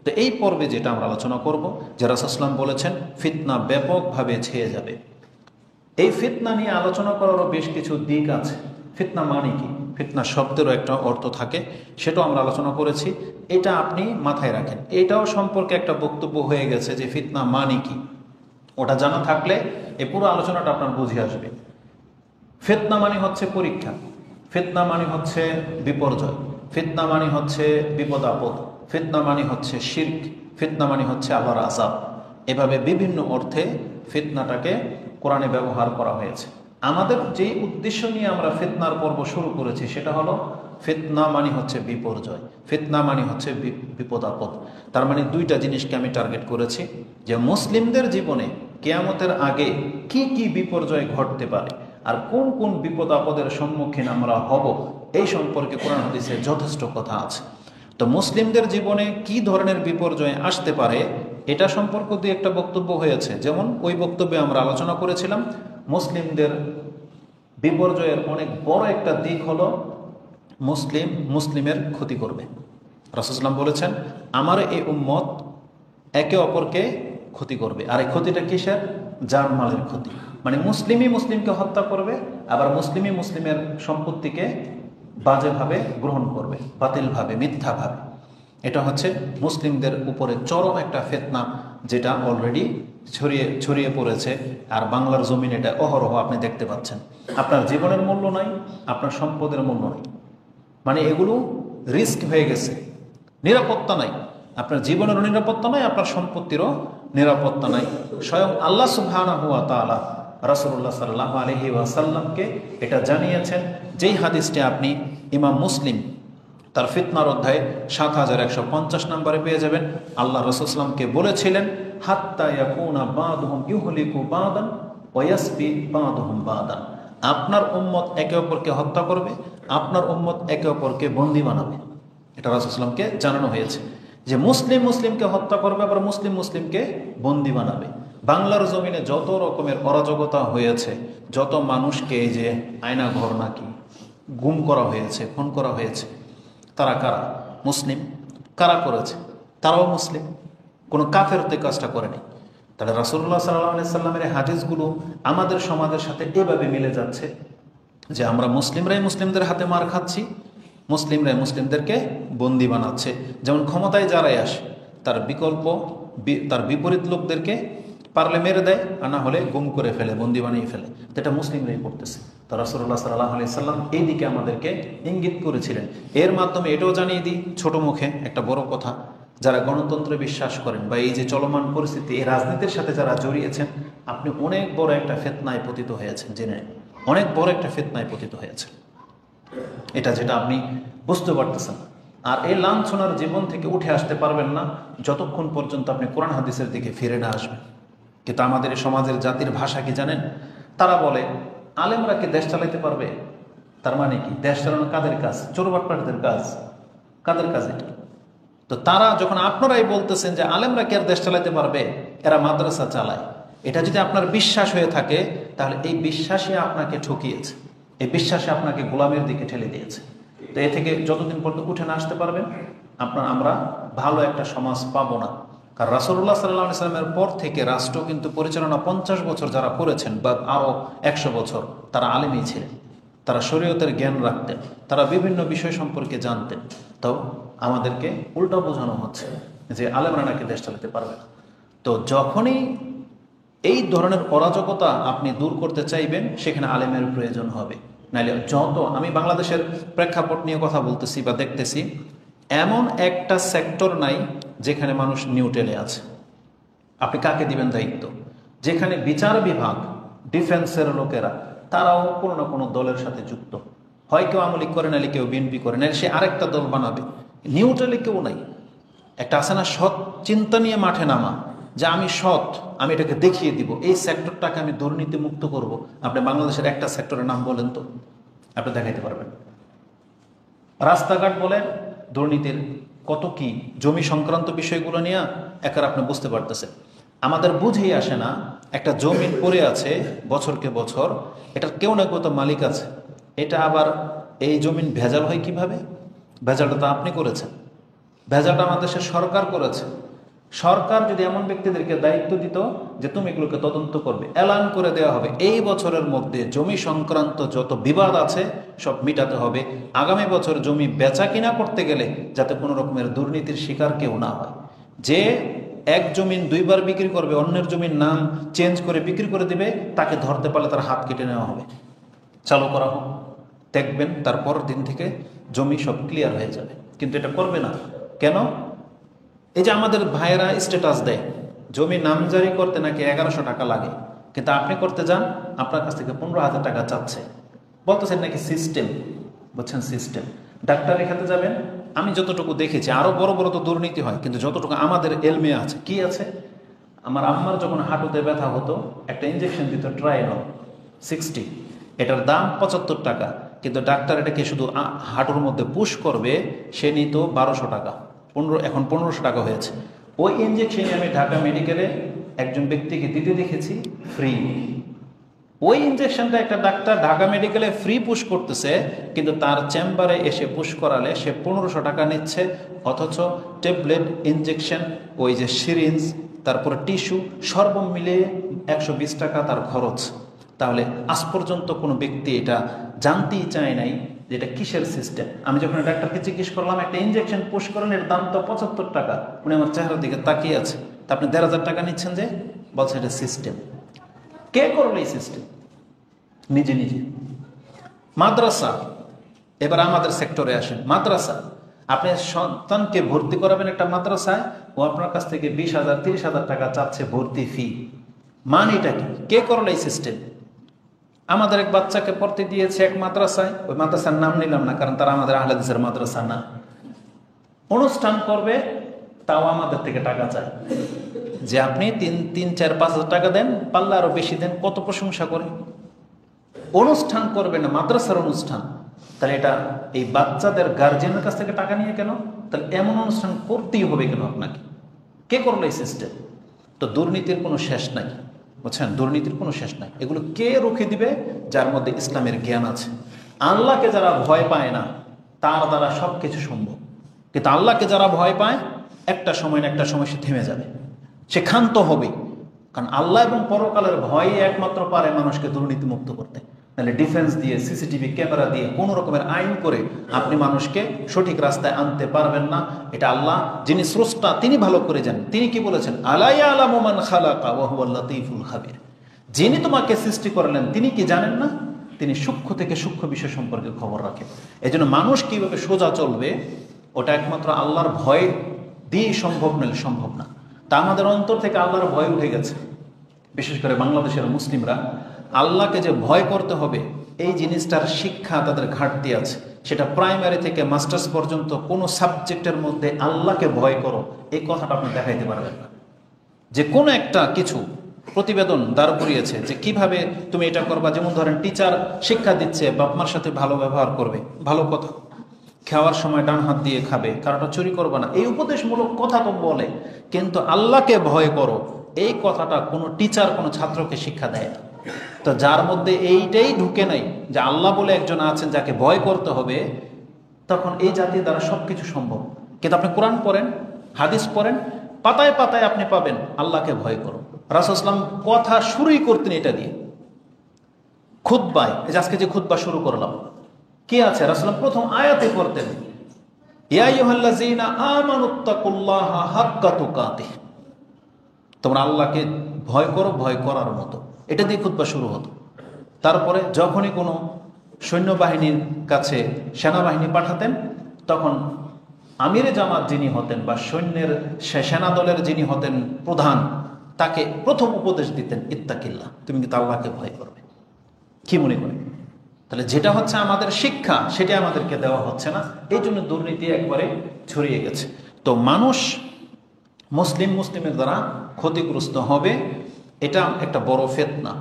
তো এই পর্বে যেটা আমরা আলোচনা করব, যে রাসূল সাল্লাল্লাহু আলাইহি ওয়াসাল্লাম বলেছেন ফিতনা ব্যাপকভাবে ছেয়ে যাবে। এই ফিতনা নিয়ে আলোচনা করারও বেশ কিছু দিক আছে। ফিতনা মানে কি, ফিতনা শব্দেরও একটা অর্থ থাকে, সেটাও আমরা আলোচনা করেছি। এটা আপনি মাথায় রাখেন, এটাও সম্পর্কে একটা বক্তব্য হয়ে গেছে যে ফিতনা মানে কি। ওটা জানা থাকলে এই পুরো আলোচনাটা আপনার বুঝে আসবে। ফিতনা মানে হচ্ছে পরীক্ষা, ফিতনা মানে হচ্ছে বিপর্যয়, ফিতনা মানে হচ্ছে বিপদ আপদ, ফিতনা মানে হচ্ছে শিরক, ফিতনা মানে হচ্ছে আল্লাহর আযাব। এভাবে বিভিন্ন অর্থে ফিতনাটাকে কোরআনে ব্যবহার করা হয়েছে। আমাদের যে উদ্দেশ্য নিয়ে আমরা ফিতনার পর্ব শুরু করেছি সেটা হলো ফিতনা মানে হচ্ছে বিপর্যয়, ফিতনা মানে হচ্ছে বিপদ আপদ। তার মানে দুইটা জিনিসকে আমি টার্গেট করেছি, যে মুসলিমদের জীবনে কিয়ামতের আগে কি কি বিপর্যয় ঘটতে পারে আর কোন কোন বিপদ আপদের সম্মুখীন আমরা হব, এই সম্পর্কে কোরআন হাদিসে যথেষ্ট কথা আছে। তো মুসলিমদের জীবনে কি ধরনের বিপর্যয় আসতে পারে এটা সম্পর্ক দিয়ে একটা বক্তব্য হয়েছে। যেমন ওই বক্তব্যে আমরা আলোচনা করেছিলাম মুসলিমদের বিপর্যয়ের অনেক বড় একটা দিক হলো মুসলিমের ক্ষতি করবে। রাসূল সাল্লাল্লাহু আলাইহি ওয়াসাল্লাম বলেছেন আমার এই উম্মত একে অপরকে ক্ষতি করবে। আর এই ক্ষতিটা কিসের? জানমালের ক্ষতি। মানে মুসলিমই মুসলিমকে হত্যা করবে, আবার মুসলিমই মুসলিমের সম্পত্তিকে বাজেভাবে গ্রহণ করবে, বাতিলভাবে, মিথ্যাভাবে। এটা হচ্ছে মুসলিমদের উপরে চরম একটা ফিতনা, যেটা অলরেডি ছড়িয়ে পড়েছে। আর বাংলার জমিন এটা অহরহ আপনি দেখতে পাচ্ছেন। আপনার জীবনের মূল্য নাই, আপনার সম্পদের মূল্য নাই, মানে এগুলো রিস্ক হয়ে গেছে, নিরাপত্তা নাই। আপনার জীবনেরও নিরাপত্তা নাই, আপনার সম্পত্তিরও নিরাপত্তা নাই। স্বয়ং আল্লাহ সুবহানাহু ওয়া তাআলা রাসূলুল্লাহ সাল্লাল্লাহু আলাইহি ওয়াসাল্লামকে এটা জানিয়েছেন, যেই হাদিসটি আপনি ইমাম মুসলিম তার ফিতনার অধ্যায়ে ৭১৫০ নম্বরে পেয়ে যাবেন। আল্লাহ রাসূল সাল্লামকে বলেছিলেন হাত্তা ইয়াকুনা বাদুহুম ইউহলিকু বাদান ওয়া ইয়াসবি বাদুহুম বাদান। আপনার উম্মত একে অপরকে হত্যা করবে, আপনার উম্মত একে অপরকে বন্দী বানাবে। এটা রাসূল সাল্লামকে জানানো হয়েছে যে মুসলিম মুসলিমকে হত্যা করবে, আবার মুসলিম মুসলিমকে বন্দী বানাবে। বাংলার জমিনে যত রকমের অরাজকতা হয়েছে, যত মানুষকে এই যে আয়না ঘর নাকি গুম করা হয়েছে, খুন করা হয়েছে, তারা কারা? মুসলিম। কারা করেছে? তারাও মুসলিম, কোনো কাফের তো কাজটা করেনি। তাহলে রাসূলুল্লাহ সাল্লাল্লাহু আলাইহি সাল্লামের হাদিসগুলো আমাদের সমাজের সাথে এভাবে মিলে যাচ্ছে যে আমরা মুসলিমরাই মুসলিমদের হাতে মার খাচ্ছি, মুসলিমরাই মুসলিমদেরকে বন্দী বানাচ্ছে। যেমন ক্ষমতায় যারাই আসে তার বিপরীত লোকদেরকে পারলে মেরে দেয়, আর না হলে গুম করে ফেলে, বন্দী বানিয়ে ফেলে। তো এটা মুসলিমরাই করতেছে। তো রাসূলুল্লাহ সাল্লাল্লাহু আলাইহি সাল্লাম এই দিকে আমাদেরকে ইঙ্গিত করেছিলেন। এর মাধ্যমে এটাও জানিয়ে দিই, ছোট মুখে একটা বড় কথা, যারা গণতন্ত্রে বিশ্বাস করেন বা এই যে চলমান পরিস্থিতি, এই রাজনীতির সাথে যারা জড়িয়েছেন, আপনি অনেক বড় একটা ফিতনায় পতিত হয়েছেন, জেনে অনেক বড় একটা ফিতনায় পতিত হয়েছে। এটা যেটা আপনি বুঝতে পারতেছেন। আর এই লাঞ্ছনার জীবন থেকে উঠে আসতে পারবেন না যতক্ষণ পর্যন্ত আপনি কোরআন হাদিসের দিকে ফিরে না আসবেন। কিন্তু আমাদের এই সমাজের জাতির ভাষা কি জানেন? তারা বলে আলেমরা কি দেশ চালাইতে পারবে? তার মানে কি? দেশ চালানো কাদের কাজ? চোরবাটপাটদের কাজ। কাদের কাজ এটা? তো তারা যখন আপনারাই বলতেছেন যে আলেমরা কি আর দেশ চালাইতে পারবে, এরা মাদ্রাসা চালায়, এটা যদি আপনার বিশ্বাস হয়ে থাকে, তাহলে এই বিশ্বাসে আপনাকে ঠকিয়েছে, এই বিশ্বাসে আপনাকে গোলামের দিকে ঠেলে দিয়েছে। তো এ থেকে যতদিন পর্যন্ত উঠে না আসতে পারবেন, আমরা ভালো একটা সমাজ পাবো না। কারণ রাসূলুল্লাহ সাল্লাল্লাহু আলাইহি ওয়াসাল্লামের পর থেকে রাষ্ট্র কিন্তু পরিচালনা ৫০ বছর যারা করেছেন বা আরও ১০০ বছর, তারা আলেমই ছিলেন, তারা শরীয়তের জ্ঞান রাখতেন, তারা বিভিন্ন বিষয় সম্পর্কে জানতেন। তো আমাদেরকে উল্টা বোঝানো হচ্ছে যে আলেমরা নাকি দেশ চালাতে পারবে না। তো যখনই এই ধরনের অরাজকতা আপনি দূর করতে চাইবেন, সেখানে আলেমের প্রয়োজন হবে। নাইলে আমি বাংলাদেশের প্রেক্ষাপট নিয়ে কথা বলতেছি বা দেখতেছি, এমন একটা সেক্টর নাই যেখানে মানুষ নিউট্রালে আছে। আপনি কাকে দিবেন দায়িত্ব? যেখানে বিচার বিভাগ, ডিফেন্সের লোকেরা, তারাও কোনো না কোনো দলের সাথে যুক্ত, হয় কেউ আওয়ামী লীগ করে, নাহলে কেউ বিএনপি করে, নাহলে সে আরেকটা দল বানাবে। নিউট্রালে কেউ নাই। একটা আছে না সৎ চিন্তা নিয়ে মাঠে নামা, যে আমি সৎ, আমি এটাকে দেখিয়ে দিব, এই সেক্টরটাকে আমি দুর্নীতি মুক্ত করব। আপনি বাংলাদেশের একটা সেক্টরের নাম বলেন তো, আপনি দেখাইতে পারবেন? রাস্তাঘাট বলেন, দুর্নীতির কত কি, জমি সংক্রান্ত বিষয়গুলো নিয়ে একার আপনি বুঝতে পারতেছেন। আমাদের বুঝেই আসে না, একটা জমিন পড়ে আছে বছরকে বছর, এটার কেউ না কেউ তো মালিক আছে, এটা আবার এই জমিন ভেজাল হয় কিভাবে? ভেজালটা তো আপনি করেছেন। ভেজালটা আমাদের দেশের সরকার করেছে। সরকার যদি এমন ব্যক্তিদেরকে দায়িত্ব দিত যে তুমি এগুলোকে তদন্ত করবে, এলান করে দেওয়া হবে এই বছরের মধ্যে জমি সংক্রান্ত যত বিবাদ আছে সব মিটাতে হবে, আগামী বছর জমি বেচা কিনা করতে গেলে যাতে কোনো রকমের দুর্নীতির শিকার কেউ না হয়, যে এক জমিন দুইবার বিক্রি করবে, অন্যের জমির নাম চেঞ্জ করে বিক্রি করে দিবে, তাকে ধরতে পারলে তার হাত কেটে নেওয়া হবে, চালু করা হোক। দেখবেন তারপর দিন থেকে জমি সব ক্লিয়ার হয়ে যাবে। কিন্তু এটা করবে না কেন? এই যে আমাদের ভাইয়েরা স্ট্যাটাস দেয় জমি নামজারি করতে নাকি 1100 টাকা লাগে, কিন্তু আপনি করতে যান আপনার কাছ থেকে 15,000 টাকা চাচ্ছে, বলতেছেন নাকি সিস্টেম। বুঝছেন? সিস্টেম। ডাক্তারের ক্ষেত্রে যাবেন, আমি যতটুকু দেখেছি আরো বড় বড় তো দুর্নীতি হয়, কিন্তু যতটুকু আমাদের এলমে আছে, কি আছে, আমার আম্মার যখন হাঁটুতে ব্যথা হতো একটা ইঞ্জেকশন দিত ট্রাইনল 60, এটার দাম 75 টাকা, কিন্তু ডাক্তার এটাকে শুধু হাঁটুর মধ্যে পুশ করবে, সে নিত 1200 টাকা, এখন 1500 টাকা হয়েছে। ওই ইঞ্জেকশনে আমি ঢাকা মেডিকেলে একজন ব্যক্তিকে দিতে দেখেছি ফ্রি। ওই ইঞ্জেকশনটা একটা ডাক্তার ঢাকা মেডিকেলে ফ্রি পুশ করতেছে, কিন্তু তার চেম্বারে এসে পুশ করালে সে 1500 টাকা নিচ্ছে, অথচ ট্যাবলেট, ইঞ্জেকশন, ওই যে সিরিঞ্জ, তারপরে টিস্যু সর্ব মিলে 120 টাকা তার খরচ। তাহলে আজ পর্যন্ত কোনো ব্যক্তি এটা জানতেই চায় নাই যে এটা কিসের সিস্টেম। আমি যখন ডাক্তারকে জিজ্ঞেস করলাম একটা ইঞ্জেকশন পুশ করেন এর দাম তো 75 টাকা, উনি আমার চেহারার দিকে তাকিয়ে আছে, তা আপনি 1500 টাকা নিচ্ছেন যে? বলছে এটা সিস্টেম। কে করলো এই সিস্টেম? নিজে নিজে। মাদ্রাসা, এবার আমাদের সেক্টরে আসেন। মাদ্রাসা, আপনি সন্তানকে ভর্তি করাবেন একটা মাদ্রাসায়, ও আপনার কাছ থেকে 20,000 30,000 টাকা চাচ্ছে ভর্তি ফি। মানিটা কি? কে করলো এই সিস্টেম? আমাদের এক বাচ্চাকে পড়তে দিয়েছে এক মাদ্রাসায়, ওই মাদ্রাসার নাম নিলাম না কারণ তারা আমাদের আহলে হাদিসের মাদ্রাসা না। অনুষ্ঠান করবে, তাও আমাদের থেকে টাকা চায়, যে আপনি 3-4-5,000 টাকা দেন, পারলে আরো বেশি দেন। কত প্রশংসা করে। অনুষ্ঠান করবে না, মাদ্রাসার অনুষ্ঠান, তাহলে এটা এই বাচ্চাদের গার্জিয়ানের কাছ থেকে টাকা নিয়ে কেন? তাহলে এমন অনুষ্ঠান করতেই হবে কেন আপনাকে? কে করলো এই সিস্টেম? তো দুর্নীতির কোনো শেষ নাই। বুঝছেন? দুর্নীতির কোনো শেষ নাই। এগুলো কে রুখে দিবে? যার মধ্যে ইসলামের জ্ঞান আছে। আল্লাহকে যারা ভয় পায় না তার দ্বারা সব কিছু সম্ভব, কিন্তু আল্লাহকে যারা ভয় পায় একটা সময় না একটা সময় সে থেমে যাবে, সে ক্ষান্ত হবে। কারণ আল্লাহ এবং পরকালের ভয়ই একমাত্র পারে মানুষকে দুর্নীতি মুক্ত করতে। তাহলে ডিফেন্স দিয়ে, সিসিটিভি ক্যামেরা দিয়ে, কোনো রকমের আইন করে আপনি মানুষকে সঠিক রাস্তায় আনতে পারবেন না। এটা আল্লাহ, যিনি স্রষ্টা, তিনি ভালো করে জানেন। তিনি কি বলেছেন? আলা ইয়ালামু মান খালাকা ওয়া হুয়াল লাতীফুল খাবীর। যিনি তোমাকে সৃষ্টি করলেন তিনি কি জানেন না? তিনি সূক্ষ্ম থেকে সূক্ষ্ম বিষয় সম্পর্কে খবর রাখেন। এই জন্য মানুষ কিভাবে সোজা চলবে ওটা একমাত্র আল্লাহর ভয় দিয়ে সম্ভব, নইলে সম্ভব না। তা আমাদের অন্তর থেকে আল্লাহর ভয় উঠে গেছে। বিশেষ করে বাংলাদেশের মুসলিমরা আল্লাহকে যে ভয় করতে হবে এই জিনিসটার শিক্ষা তাদের ঘাটতি আছে। সেটা প্রাইমারি থেকে মাস্টার্স পর্যন্ত কোনো সাবজেক্টের মধ্যে আল্লাহকে ভয় করো এই কথাটা আপনি দেখাইতে পারবেন না। যে কোনো একটা কিছু প্রতিবেদন দাঁড় করিয়েছে যে কিভাবে তুমি এটা করবা, যেমন ধরেন টিচার শিক্ষা দিচ্ছে বাপ মার সাথে ভালো ব্যবহার করবে, ভালো কথা, খাওয়ার সময় ডান হাত দিয়ে খাবে, কারোটা চুরি করবে না, এই উপদেশমূলক কথা তো বলে, কিন্তু আল্লাহকে ভয় করো এই কথাটা কোনো টিচার কোনো ছাত্রকে শিক্ষা দেয় না। তো যার মধ্যে এইটাই ঢুকে নাই যে আল্লাহ বলে একজন আছেন যাকে ভয় করতে হবে, তখন এই জাতির দ্বারা সবকিছু সম্ভব। কিন্তু আপনি কোরআন পড়েন, হাদিস পড়েন, পাতায় পাতায় আপনি পাবেন আল্লাহকে ভয় করো। রাসূল সাল্লাল্লাহু আলাইহি ওয়াসাল্লাম কথা শুরুই করতেন এটা দিয়ে। খুতবায়, এই যে আজকে যে খুতবা শুরু করলাম, কি আছে? রাসূল সাল্লাল্লাহু আলাইহি ওয়াসাল্লাম প্রথম আয়াতে পড়তেন ইয়া আইয়ুহাল্লাযীনা আমানুত্তাকুল্লাহা হাক্কা তুকাতিহ, তোমরা আল্লাহকে ভয় করো ভয় করার মতো, এটা দিয়ে খুতবা শুরু হতো। তারপরে যখনই কোনো সৈন্যবাহিনীর কাছে সেনাবাহিনী পাঠাতেন তখন আমিরে জামাত যিনি হতেন বা সৈন্যের সেনা দলের যিনি হতেন প্রধান, তাকে প্রথম উপদেশ দিতেন ইত্তাকিল্লাহ, তুমি কিন্তু আল্লাহকে ভয় করবে। কি মনে করে? তাহলে যেটা হচ্ছে আমাদের শিক্ষা সেটা আমাদেরকে দেওয়া হচ্ছে না, এই জন্য দুর্নীতি একবারে ছড়িয়ে গেছে। তো মানুষ মুসলিমের দ্বারা ক্ষতিগ্রস্ত হবে, এটা একটা বড় ফিতনা।